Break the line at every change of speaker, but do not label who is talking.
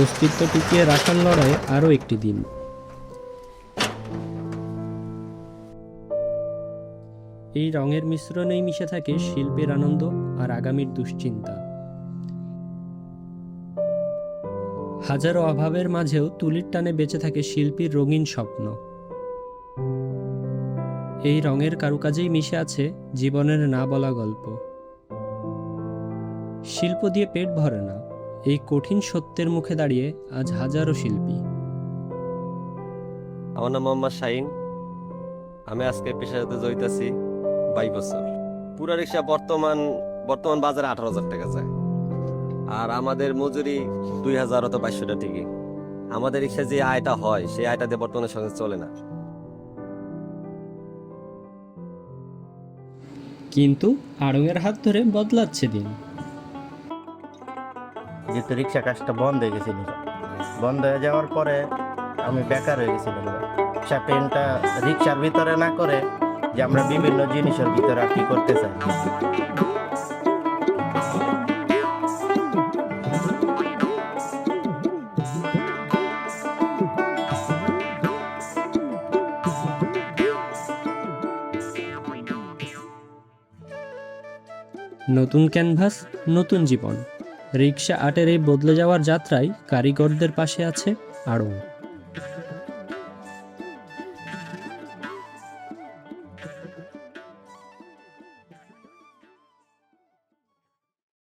অস্তিত্ব টিকিয়ে রাখার লড়াইয়ে আরও একটি দিন। এই রঙের মিশ্রণেই মিশে থাকে শিল্পের আনন্দ আর আগামীর দুশ্চিন্তা। হাজারো অভাবের মাঝেও তুলির টানে বেঁচে থাকে শিল্পীর রঙিন স্বপ্ন। এই রঙের কারুকাজেই মিশে আছে জীবনের না বলা গল্প। শিল্প দিয়ে পেট ভরে না, এই কঠিন সত্যের মুখে দাঁড়িয়ে আজ হাজারো শিল্পী।
আমার নাম মোহাম্মদ শাহিন। আমি আজকে পেশার সাথে জড়িত আছি 22 বছর। পুরা রিক্সা বর্তমান বাজারে 18,000 টাকা যায়, আর আমাদের মজুরি 2,000 অথবা 2,200 টাকা ঠিকই। আমাদের রিক্সা যে আয়টা হয় সেই আয়টা দিয়ে বর্তমানে সঙ্গে চলে না।
কিন্তু আড়ংয়ের হাত ধরে বদলাচ্ছে দিন।
যেহেতু রিক্সা কাজটা বন্ধ হয়ে গেছিল, বন্ধ হয়ে যাওয়ার পরে আমি বেকার হয়ে গেছিলাম। রিক্সা পেনটা রিক্সার ভিতরে না করে যে আমরা বিভিন্ন জিনিসের ভিতরে আর কি করতে চাই।
নতুন ক্যানভাস, নতুন জীবন। রিক্সা আর্টের এই বদলে যাওয়ার যাত্রায় কারিগরদের পাশে আছে আড়ং।